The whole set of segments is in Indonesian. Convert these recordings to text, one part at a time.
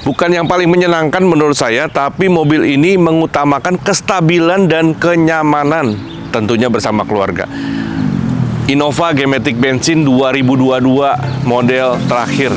Bukan yang paling menyenangkan menurut saya, tapi mobil ini mengutamakan kestabilan dan kenyamanan, tentunya bersama keluarga. Innova G-Matic bensin 2022 model terakhir.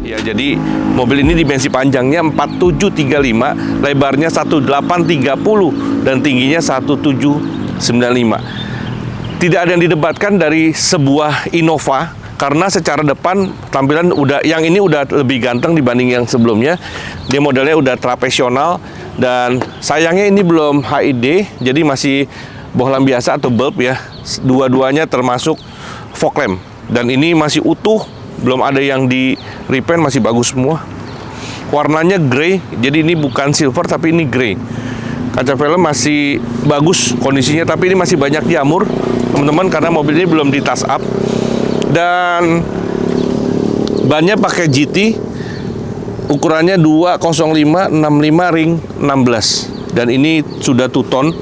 Ya, jadi mobil ini dimensi panjangnya 4735, lebarnya 1830 dan tingginya 1795. Tidak ada yang didebatkan dari sebuah Innova karena secara depan tampilan yang ini udah lebih ganteng dibanding yang sebelumnya. Dia modelnya udah trapesional dan sayangnya ini belum HID, jadi masih bohlam biasa atau bulb ya. Dua-duanya termasuk fog lamp dan ini masih utuh. Belum ada yang di repaint, masih bagus semua. Warnanya grey, jadi ini bukan silver tapi ini grey. Kaca velg masih bagus kondisinya, tapi ini masih banyak jamur, teman-teman, karena mobil ini belum di touch up. Dan bannya pakai GT, ukurannya 205 65 ring 16. Dan ini sudah two-tone,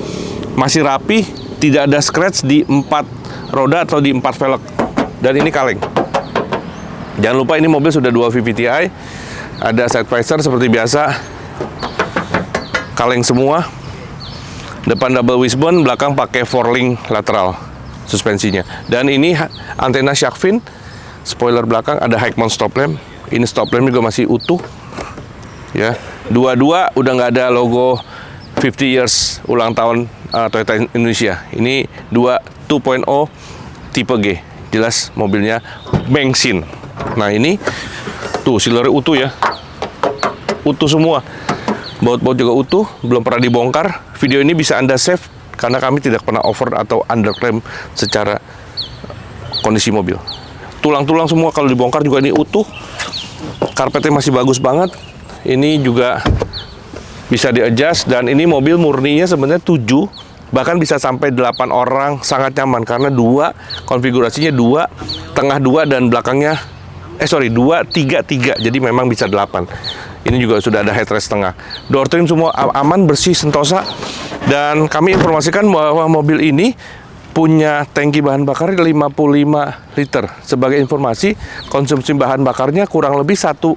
masih rapi, tidak ada scratch di 4 roda atau di 4 velg. Dan ini kaleng. Jangan lupa ini mobil sudah 2 VVTi, ada side visor seperti biasa, kaleng semua, depan double wishbone, belakang pakai 4-link lateral suspensinya. Dan ini antena shark fin, spoiler belakang, ada high mount stop lamp, ini stop lamp juga masih utuh, ya. Dua-dua udah nggak ada logo 50 years ulang tahun Toyota Indonesia. Ini 2.0 tipe G, jelas mobilnya bensin. Nah ini tuh silernya utuh ya, utuh semua, baut-baut juga utuh, belum pernah dibongkar. Video ini bisa Anda save karena kami tidak pernah over atau underclaim secara kondisi mobil. Tulang-tulang semua kalau dibongkar juga ini utuh, karpetnya masih bagus banget. Ini juga bisa di-adjust dan ini mobil murninya sebenarnya 7, bahkan bisa sampai 8 orang, sangat nyaman karena konfigurasinya 2, tengah 2 dan belakangnya 2, 3, 3, jadi memang bisa 8. Ini juga sudah ada headrest tengah. Door trim semua aman, bersih, sentosa. Dan kami informasikan bahwa mobil ini punya tangki bahan bakar 55 liter. Sebagai informasi, konsumsi bahan bakarnya kurang lebih 1,8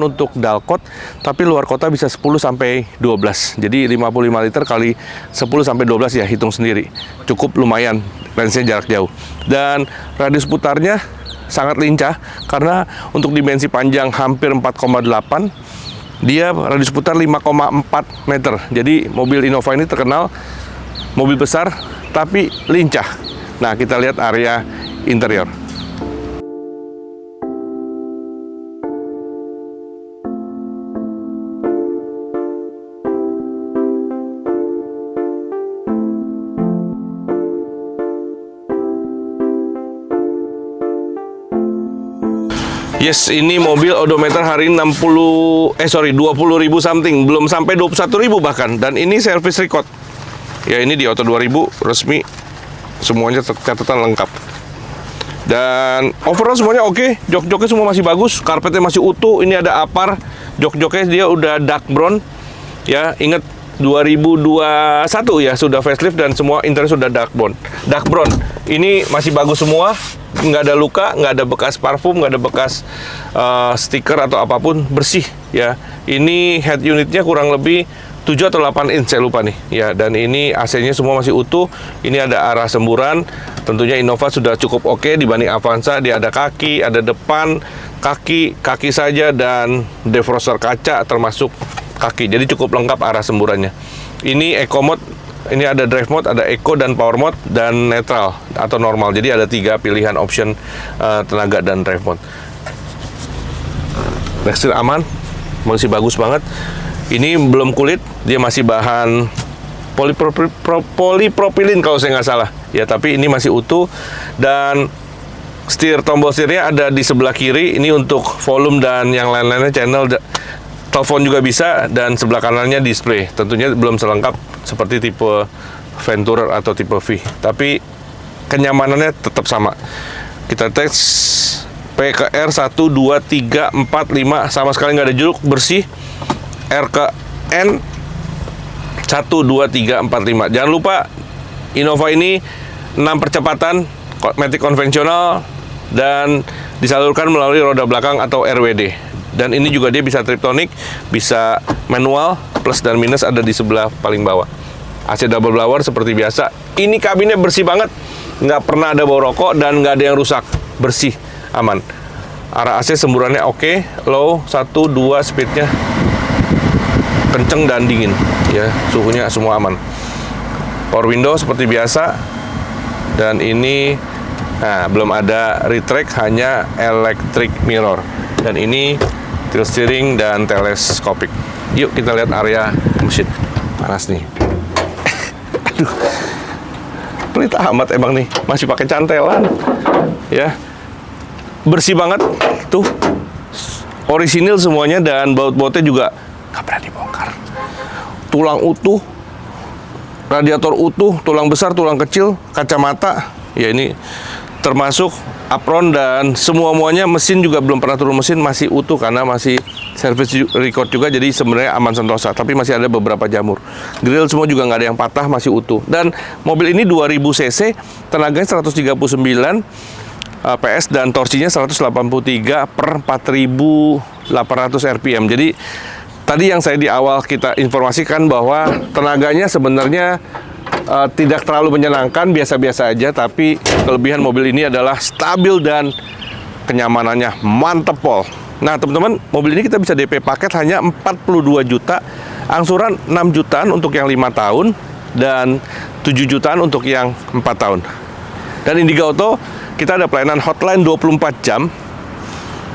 untuk Dalkot, tapi luar kota bisa 10 sampai 12. Jadi 55 liter kali 10 sampai 12 ya, hitung sendiri. Cukup lumayan, range-nya jarak jauh. Dan radius putarnya sangat lincah karena untuk dimensi panjang hampir 4,8, dia radius putar 5,4 meter. Jadi mobil Innova ini terkenal mobil besar tapi lincah. Nah, kita lihat area interior. Yes, ini mobil odometer hari ini 20.000 something, belum sampai 21.000 bahkan. Dan ini service record. Ya, ini di Auto 2000 resmi, semuanya catatan lengkap. Dan overall semuanya oke, jok-joknya semua masih bagus, karpetnya masih utuh. Ini ada apar, jok-joknya dia udah dark brown. Ya, ingat 2021 ya, sudah facelift dan semua interior sudah dark brown. Dark brown. Ini masih bagus semua. Nggak ada luka, nggak ada bekas parfum, nggak ada bekas stiker atau apapun, bersih ya. Ini head unitnya kurang lebih 7 atau 8 inch, saya lupa nih ya. Dan ini AC-nya semua masih utuh. Ini ada arah semburan. Tentunya Innova sudah cukup oke dibanding Avanza. Dia ada kaki, ada depan, kaki saja, dan defroster kaca termasuk kaki. Jadi cukup lengkap arah semburannya. Ini Eco Mode. Ini ada drive mode, ada eco dan power mode, dan netral atau normal. Jadi ada 3 pilihan option tenaga dan drive mode. Tekstil aman, masih bagus banget. Ini belum kulit, dia masih bahan polipropilin kalau saya nggak salah. Ya, tapi ini masih utuh. Dan tombol setirnya ada di sebelah kiri. Ini untuk volume dan yang lain-lainnya, channel, telepon juga bisa. Dan sebelah kanannya display. Tentunya belum selengkap seperti tipe Venturer atau tipe V. Tapi kenyamanannya tetap sama. Kita tes PKR 1, 2, 3, 4, 5 sama sekali nggak ada jeruk, bersih. RKN 1, 2, 3, 4, 5. Jangan lupa Innova ini 6 percepatan matic konvensional dan disalurkan melalui roda belakang atau RWD. Dan ini juga dia bisa triptonic, bisa manual, plus dan minus ada di sebelah paling bawah. AC double blower seperti biasa. Ini kabinnya bersih banget, nggak pernah ada bau rokok dan nggak ada yang rusak, bersih, aman. Arah AC semburannya oke, low 1, 2, speednya kenceng dan dingin, ya, suhunya semua aman. Power window seperti biasa. Dan ini, nah, belum ada retract, hanya electric mirror. Dan ini tilt steering dan teleskopik. Yuk kita lihat area mesin. Panas nih. Aduh, pelit amat emang nih, masih pakai cantelan, ya. Bersih banget, tuh, orisinil semuanya dan baut-bautnya juga nggak pernah dibongkar. Tulang utuh, radiator utuh, tulang besar, tulang kecil, kacamata, ya ini termasuk apron dan semua-muanya. Mesin juga belum pernah turun mesin, masih utuh karena masih service record juga, jadi sebenarnya aman sentosa. Tapi masih ada beberapa jamur. Grill semua juga nggak ada yang patah, masih utuh. Dan mobil ini 2000 cc, tenaganya 139 PS dan torsinya 183 per 4800 rpm. Jadi tadi yang saya di awal kita informasikan bahwa tenaganya sebenarnya tidak terlalu menyenangkan, biasa-biasa aja. Tapi kelebihan mobil ini adalah stabil dan kenyamanannya mantep pol. Nah teman-teman, mobil ini kita bisa DP paket hanya 42 juta, angsuran 6 jutaan untuk yang 5 tahun dan 7 jutaan untuk yang 4 tahun. Dan Indigo Auto kita ada pelayanan hotline 24 jam.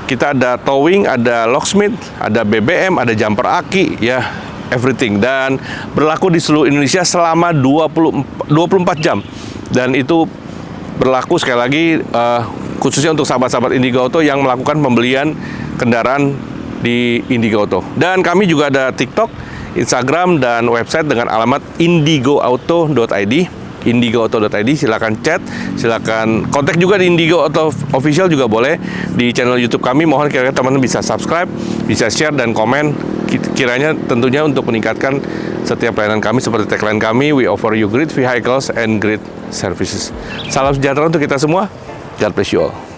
Kita ada towing, ada locksmith, ada BBM, ada jumper aki, ya, everything. Dan berlaku di seluruh Indonesia selama 24 jam. Dan itu berlaku sekali lagi khususnya untuk sahabat-sahabat Indigo Auto yang melakukan pembelian kendaraan di Indigo Auto. Dan kami juga ada TikTok, Instagram, dan website dengan alamat indigoauto.id. indigoauto.id, silakan chat, silakan kontak juga di Indigo Auto Official juga boleh di channel YouTube kami. Mohon kira-kira teman-teman bisa subscribe, bisa share dan komen, kiranya tentunya untuk meningkatkan setiap pelayanan kami seperti tagline kami, we offer you great vehicles and great services. Salam sejahtera untuk kita semua. God bless you all.